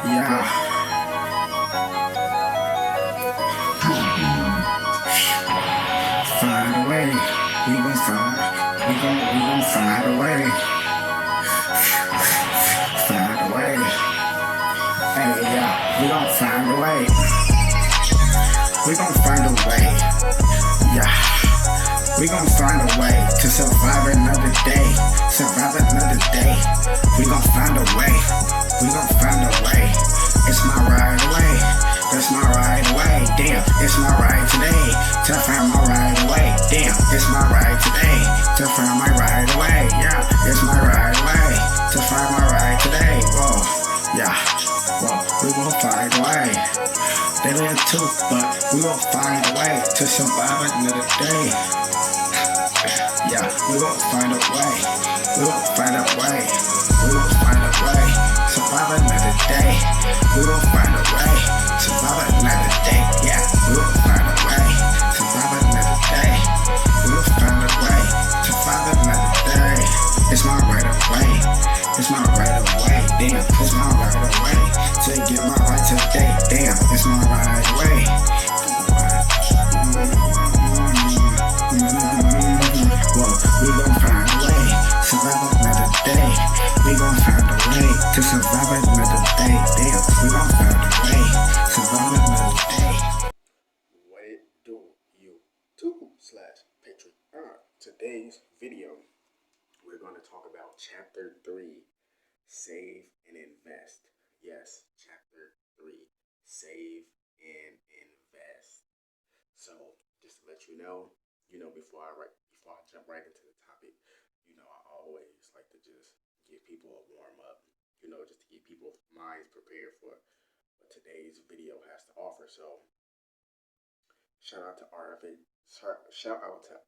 Yeah, find a way. We gon' find a way. Find a way. Hey, yeah, we gon' find a way. We gon' find a way. Yeah, we gon' find a way to survive another day. Survive another day. We gon' find a way. We gon' find a way. It's my ride away. That's my ride away. Damn, it's my ride today to find my ride away. Damn, it's my ride today to find my ride away. Yeah, it's my ride away to find my ride today. Whoa, yeah, whoa, we gon' find a way. They live too, but we gon' find a way to survive another day. Yeah, we gon' find a way. We gon' find a way. We gon' find a way. Survive another day. We gon' find a way. Survive another day. Yeah, we gon' find a way. Survive another day. We gon' find a way. Survive another day. It's my right away. It's my right away. Damn, it's my right away to get my right today. Damn, it's my right away. Whoa, we gon' find a way. Survive another day. We gon' find a way to survive another day. Damn, we gon' find a way. Survive another day. What it do, YouTube/Patreon. Today's video, we're going to talk about Chapter 3, Save and Invest. Yes, Chapter 3, Save and Invest. So, just to let you know, before I jump right into the topic, I always like to just give people a warm up, just to get people's minds prepared for what today's video has to offer. So, shout out to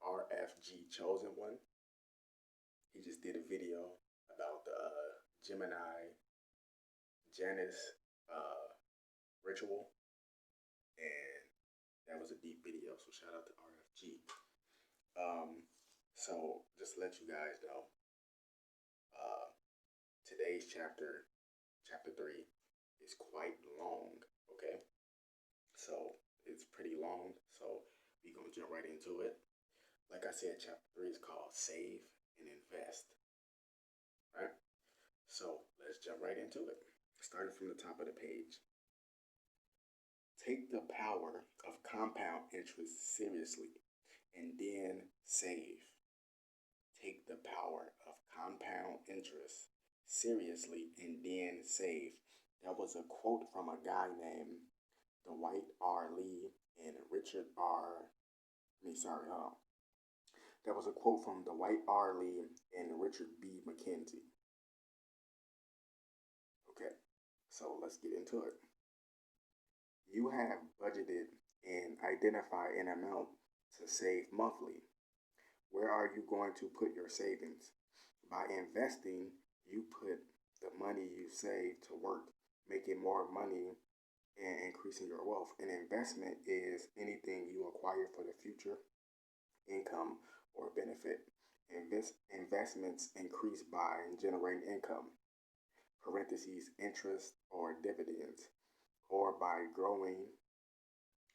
RFG Chosen One. He just did a video about the Gemini Janus ritual, and that was a deep video. So shout out to RFG. So just to let you guys know, today's chapter 3, is quite long. Okay, so it's pretty long. So we're gonna jump right into it. Like I said, chapter 3 is called Save and Invest. Right? So let's jump right into it. Starting from the top of the page. Take the power of compound interest seriously and then save. Take the power of compound interest seriously and then save. That was a quote from a guy named Dwight R. Lee and Richard R. That was a quote from Dwight R. Lee and Richard B. McKenzie. Okay, so let's get into it. You have budgeted and identified an amount to save monthly. Where are you going to put your savings? By investing, you put the money you save to work, making more money and increasing your wealth. An investment is anything you acquire for the future, income, or benefit. Investments increase by generating income, parentheses, interest or dividends, or by growing,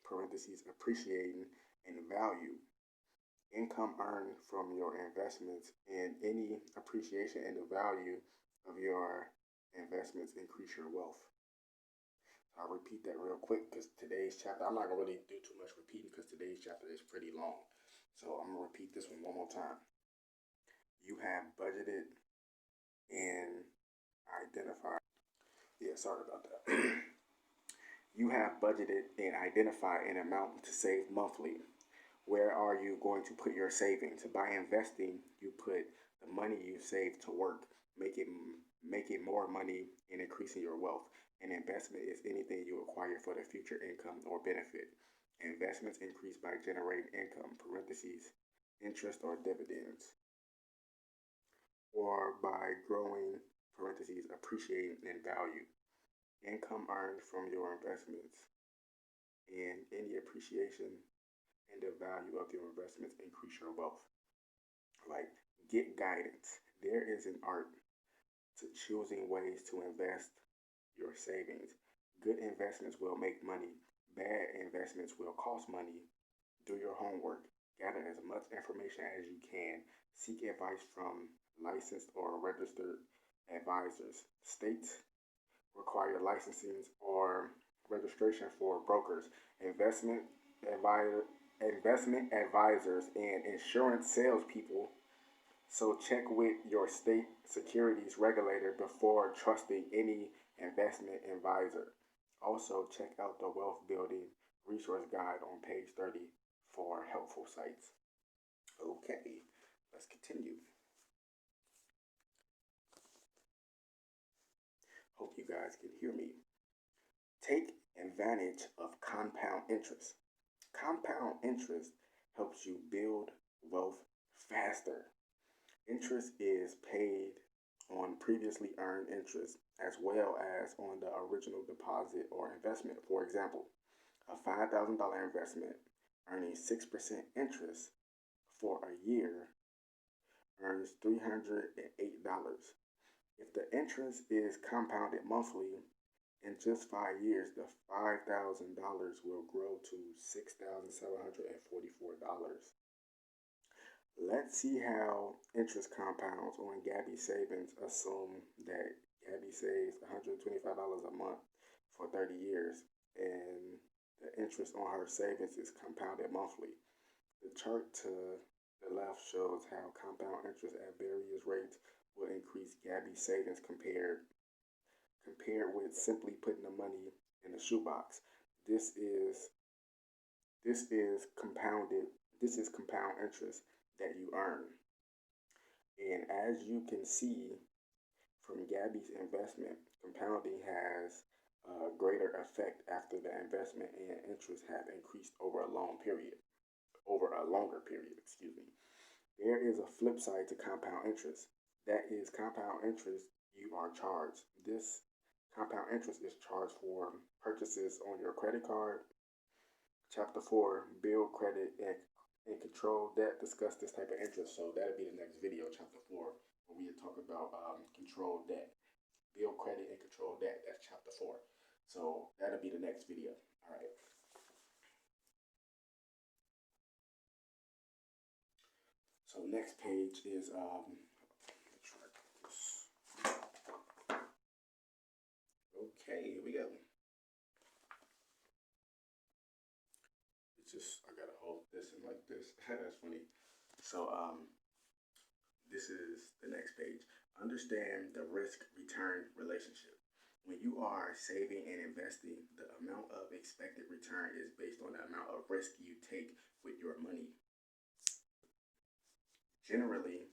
parentheses, appreciating in value. Income earned from your investments and any appreciation in the value of your investments increase your wealth. I'll repeat that real quick because today's chapter, I'm not going to really do too much repeating because today's chapter is pretty long. So I'm going to repeat this one more time. You have budgeted and identified. Yeah, sorry about that. You have budgeted and identified an amount to save monthly. Where are you going to put your savings? By investing, you put the money you save to work, making more money and increasing your wealth. An investment is anything you acquire for the future income or benefit. Investments increase by generating income, parentheses, interest or dividends, or by growing, parentheses, appreciating in value. Income earned from your investments and any appreciation and the value of your investments increase your wealth. Like, get guidance. There is an art to choosing ways to invest your savings. Good investments will make money. Bad investments will cost money. Do your homework. Gather as much information as you can. Seek advice from licensed or registered advisors. States require licensing or registration for brokers, investment advisor, investment advisors, and insurance salespeople. So check with your state securities regulator before trusting any investment advisor. Also, check out the Wealth Building Resource Guide on page 30 for helpful sites. Okay, let's continue. Hope you guys can hear me. Take advantage of compound interest. Compound interest helps you build wealth faster. Interest is paid on previously earned interest as well as on the original deposit or investment. For example, a $5,000 investment earning 6% interest for a year earns $308. If the interest is compounded monthly, in just 5 years, the $5,000 will grow to $6,744. Let's see how interest compounds on Gabby's savings. Assume that Gabby saves $125 a month for 30 years, and the interest on her savings is compounded monthly. The chart to the left shows how compound interest at various rates will increase Gabby's savings compared with simply putting the money in the shoebox. This is compound interest that you earn. And as you can see from Gabby's investment, compounding has a greater effect after the investment and interest have increased over a longer period, There is a flip side to compound interest. That is compound interest you are charged. This compound interest is charged for purchases on your credit card. Chapter 4, build credit and control debt, discuss this type of interest. So that'll be the next video, chapter 4, where we talk about control debt. Build credit and control debt. That's chapter 4. So that'll be the next video. All right. So next page is okay, here we go. It's just I gotta hold this and like this. That's funny. So this is the next page. Understand the risk-return relationship. When you are saving and investing, the amount of expected return is based on the amount of risk you take with your money. Generally,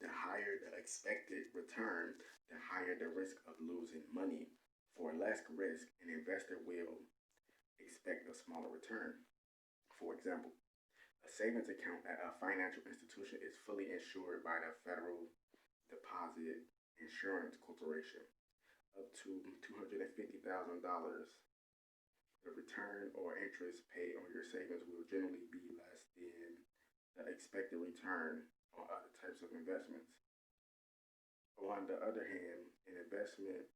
the higher the expected return, the higher the risk of losing money. For less risk, an investor will expect a smaller return. For example, a savings account at a financial institution is fully insured by the Federal Deposit Insurance Corporation. Up to $250,000, the return or interest paid on your savings will generally be less than the expected return on other types of investments. On the other hand, an investment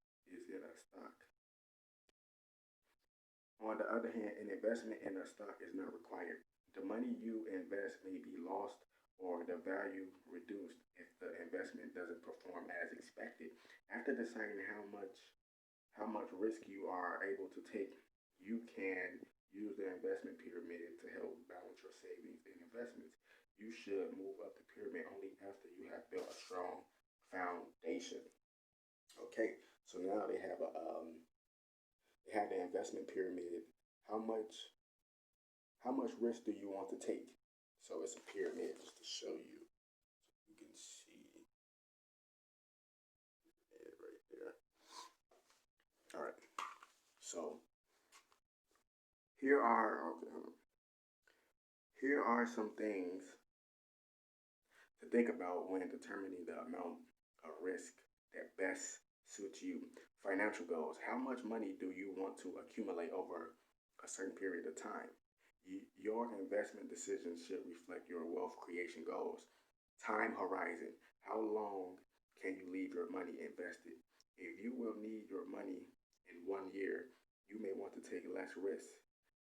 in a stock is not required. The money you invest may be lost or the value reduced if the investment doesn't perform as expected. After deciding how much risk you are able to take, you can use the investment pyramid to help balance your savings and investments. You should move up the pyramid only after you have built a strong foundation. Okay, so now they have the investment pyramid. How much risk do you want to take? So it's a pyramid just to show you. So you can see it right there. All right. So here are some things to think about when determining the amount of risk that best suits you. Financial goals. How much money do you want to accumulate over a certain period of time? Your investment decisions should reflect your wealth creation goals. Time horizon. How long can you leave your money invested? If you will need your money in 1 year, you may want to take less risk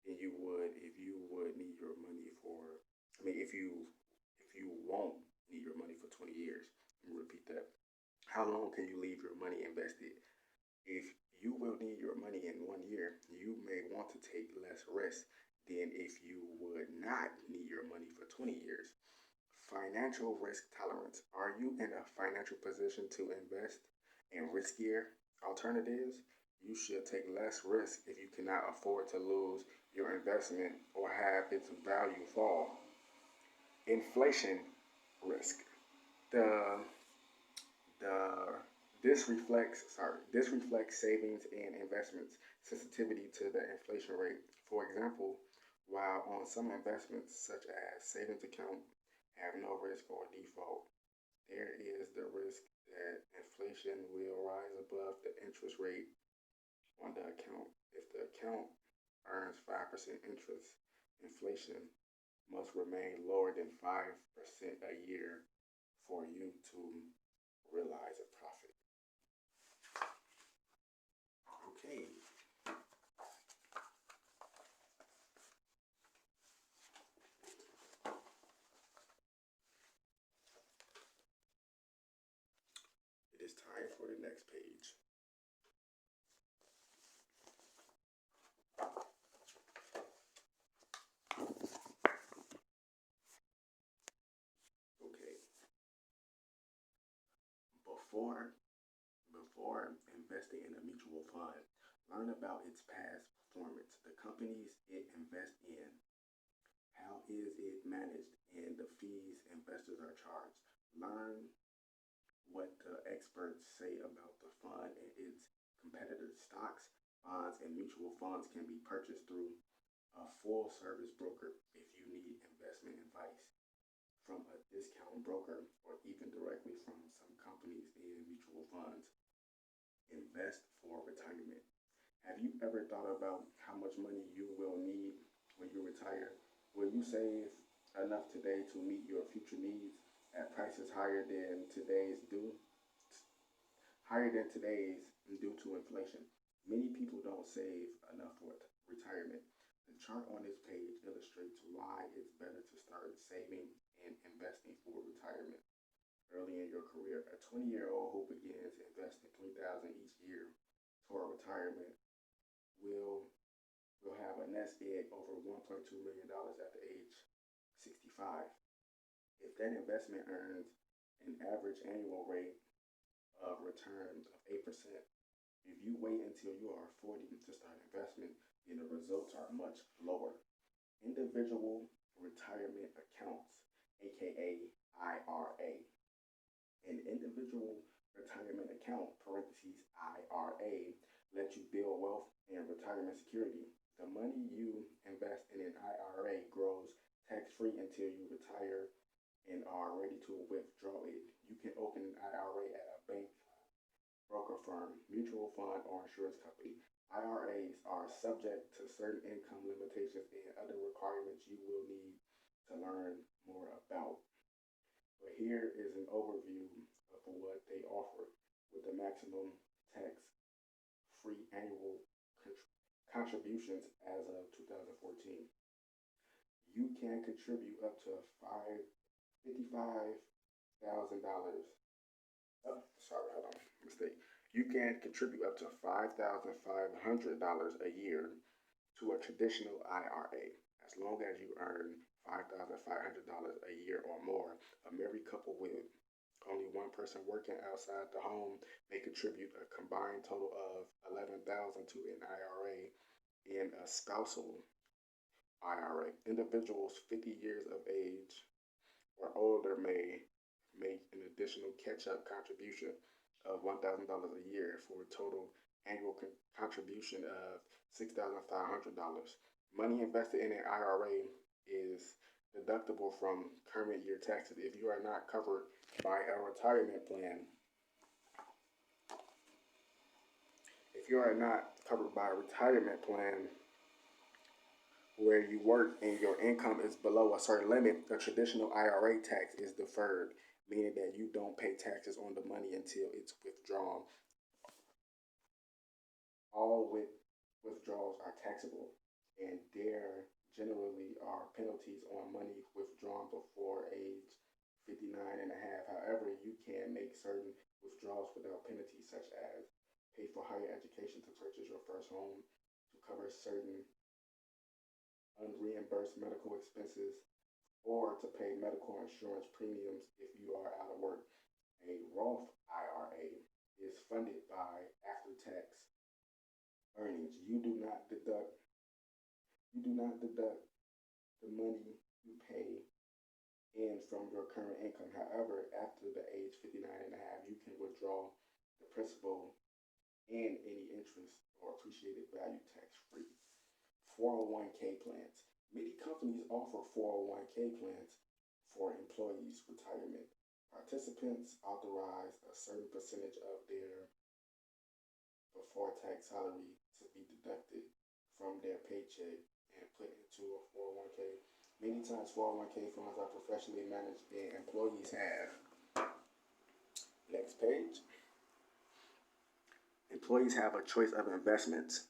than you would if you would need your money for, if you won't need your money for 20 years. Let me repeat that. How long can you leave your money invested? If you will need your money in 1 year, you may want to take less risk than if you would not need your money for 20 years. Financial risk tolerance. Are you in a financial position to invest in riskier alternatives? You should take less risk if you cannot afford to lose your investment or have its value fall. Inflation risk. The the this reflects savings and investments sensitivity to the inflation rate. For example, while on some investments such as savings account have no risk or default, there is the risk that inflation will rise above the interest rate on the account. If the account earns 5% interest, inflation must remain lower than 5% a year for you to realize a profit. Okay. It is time for the next page. Okay. Before investing in a mutual fund, learn about its past performance, the companies it invests in, how is it managed, and the fees investors are charged. Learn what the experts say about the fund and its competitors. Stocks, bonds, and mutual funds can be purchased through a full service broker if you need investment advice from a discount broker or even directly from some companies in mutual funds. Invest for retirement. Have you ever thought about how much money you will need when you retire? Will you save enough today to meet your future needs at prices higher than today's due to inflation? Many people don't save enough for retirement. The chart on this page illustrates why it's better to start saving and investing for retirement early in your career. A 20-year-old who begins investing $3,000 each year toward retirement will have a nest egg over $1.2 million at the age 65. If that investment earns an average annual rate of return of 8%, if you wait until you are 40 to start investment, then the results are much lower. Individual retirement accounts, aka IRA. An individual retirement account, parentheses IRA, lets you build wealth and retirement security. The money you invest in an IRA grows tax-free until you retire and are ready to withdraw it. You can open an IRA at a bank, broker firm, mutual fund, or insurance company. IRAs are subject to certain income limitations and other requirements you will need to learn more about. But here is an overview of what they offer with the maximum tax-free annual contributions as of 2014. You can contribute up to $55,000. Oh, sorry, hold on, mistake. You can contribute up to $5,500 a year to a traditional IRA as long as you earn $5,500 a year or more. A married couple with only one person working outside the home may contribute a combined total of $11,000 to an IRA. In a spousal IRA, individuals 50 years of age or older may make an additional catch-up contribution of $1,000 a year for a total annual contribution of $6,500. Money invested in an IRA is deductible from current year taxes if you are not covered by a retirement plan. If you are not covered by a retirement plan where you work and your income is below a certain limit, a traditional IRA tax is deferred, meaning that you don't pay taxes on the money until it's withdrawn All withdrawals are taxable, and there generally are penalties on money withdrawn before age 59 and a half. However, you can make certain withdrawals without penalties, such as pay for higher education, to purchase your first home, to cover certain unreimbursed medical expenses, or to pay medical insurance premiums if you are out of work. A Roth IRA is funded by after-tax earnings. You do not deduct the money you pay in from your current income. However, after the age 59 and a half, you can withdraw the principal and any interest or appreciated value tax free. 401k plans. Many companies offer 401k plans for employees' retirement. Participants authorize a certain percentage of their before tax salary to be deducted from their paycheck and put into a 401k. Many times 401k funds are professionally managed and employees have. Next page. Employees have a choice of investments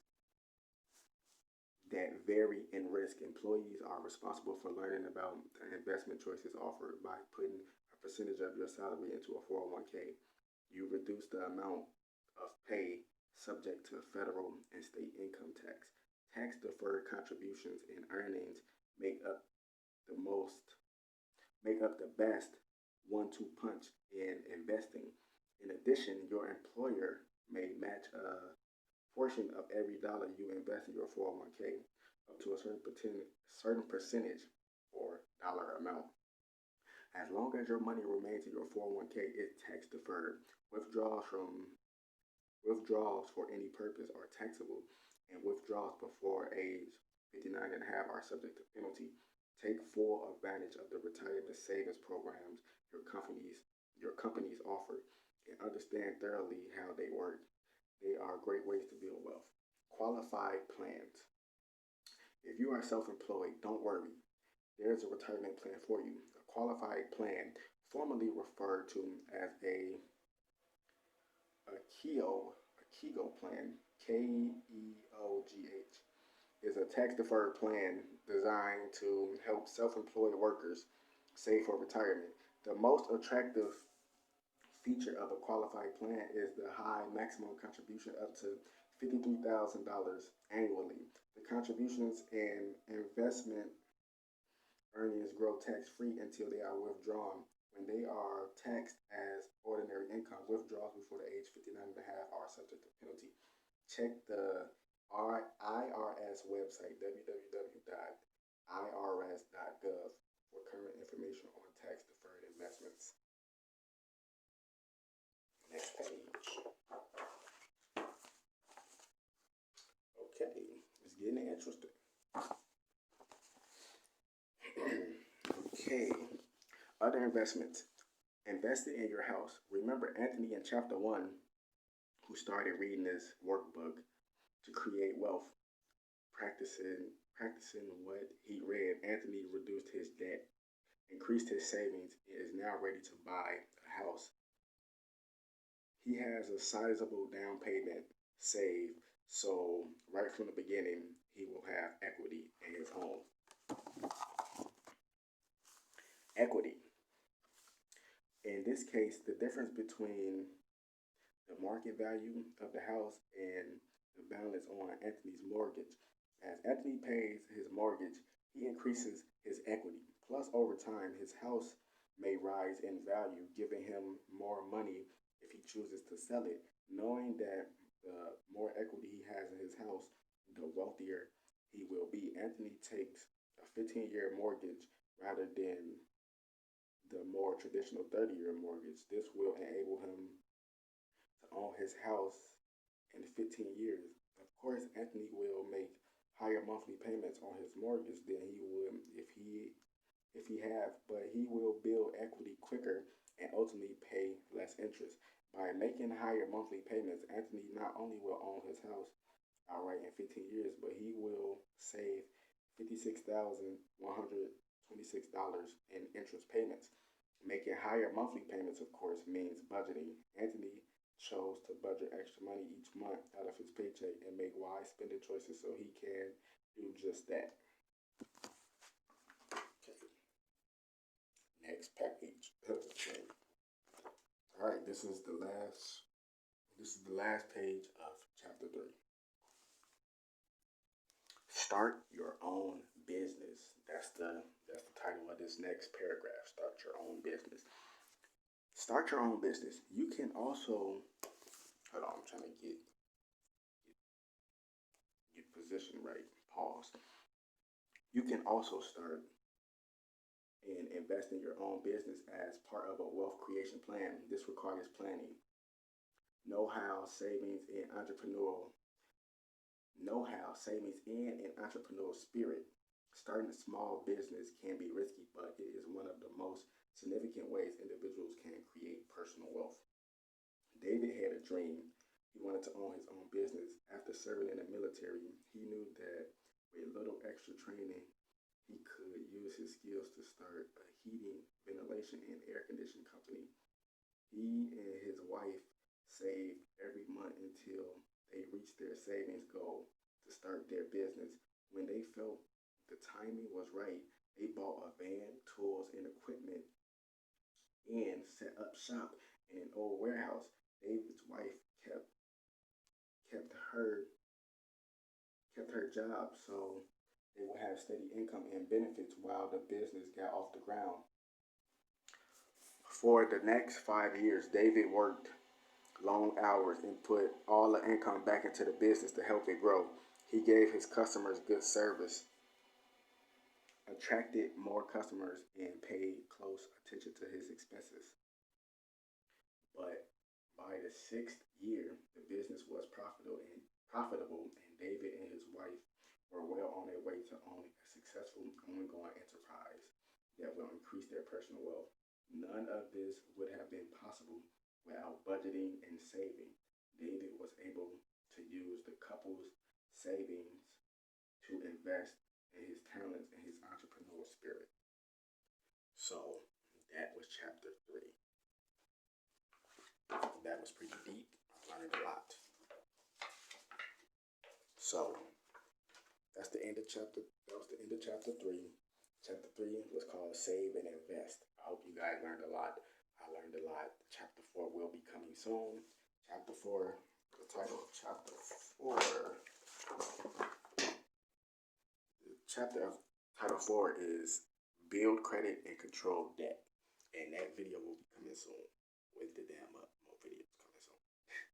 that vary in risk. Employees are responsible for learning about the investment choices offered by putting a percentage of your salary into a 401k. You reduce the amount of pay subject to federal and state income tax. Tax-deferred contributions and earnings make up the best one-two punch in investing. In addition, your employer may match a portion of every dollar you invest in your 401k up to a certain percentage or dollar amount. As long as your money remains in your 401k, it's tax deferred. Withdrawals for any purpose are taxable, and withdrawals before age 59 and a half are subject to penalty. Take full advantage of the retirement savings programs your companies offer, and understand thoroughly how they work. They are great ways to build wealth. Qualified plans. If you are self-employed, don't worry. There's a retirement plan for you. A qualified plan, formerly referred to as a KEOGH plan, KEOGH, is a tax-deferred plan designed to help self-employed workers save for retirement. The most attractive feature of a qualified plan is the high maximum contribution up to $53,000 annually. The contributions and investment earnings grow tax-free until they are withdrawn. When they are taxed as ordinary income, withdrawals before the age 59 and a half are subject to penalty. Check the IRS website, www.irs.gov, for current information on tax-deferred investments. Next page. Okay, it's getting interesting. Okay, other investments. Investing in your house. Remember Anthony in chapter 1, who started reading this workbook to create wealth. Practicing what he read, Anthony reduced his debt, increased his savings, and is now ready to buy a house. He has a sizable down payment saved, so right from the beginning, he will have equity in his home. Equity. In this case, the difference between the market value of the house and the balance on Anthony's mortgage. As Anthony pays his mortgage, he increases his equity. Plus, over time, his house may rise in value, giving him more money if he chooses to sell it. Knowing that the more equity he has in his house, the wealthier he will be. Anthony takes a 15-year mortgage rather than the more traditional 30-year mortgage. This will enable him to own his house in 15 years. Of course, Anthony will make higher monthly payments on his mortgage than he would if he have, but he will build equity quicker and ultimately pay less interest. By making higher monthly payments, Anthony not only will own his house outright in 15 years, but he will save $56,126 in interest payments. Making higher monthly payments, of course, means budgeting. Anthony chose to budget extra money each month out of his paycheck and make wise spending choices so he can do just that. Okay. Next page. All right, this is the last page of chapter 3. Start your own business. That's the title of this next paragraph. Start your own business. Start your own business. You can also, hold on, I'm trying to get position right. Pause. You can also start and invest in your own business as part of a wealth creation plan. This requires planning, know-how, savings, and an entrepreneurial spirit. Starting a small business can be risky, but it is one of the most significant ways individuals can create personal wealth. David had a dream. He wanted to own his own business. After serving in the military, he knew that with a little extra training, he could use his skills to start a heating, ventilation, and air conditioning company. He and his wife saved every month until they reached their savings goal to start their business. When they felt the timing was right, they bought a van, tools, and equipment, and set up shop in an old warehouse. David's wife kept her job so they would have steady income and benefits while the business got off the ground. For the next 5 years, David worked long hours and put all the income back into the business to help it grow. He gave his customers good service, attracted more customers, and paid close attention to his expenses. But by the 6th year, the business was profitable, and David and his wife were well on their way to owning a successful ongoing enterprise that will increase their personal wealth. None of this would have been possible without budgeting and saving. David was able to use the couple's savings to invest in his talents and his entrepreneurial spirit. So that was chapter 3. That was pretty deep. I learned a lot. So that's the end of chapter. That was the end of chapter 3. Chapter 3 was called Save and Invest. I hope you guys learned a lot. I learned a lot. Chapter 4 will be coming soon. Chapter 4, the title of chapter 4. The chapter of title 4 is Build Credit and Control Debt. And that video will be coming soon. Wait the damn up.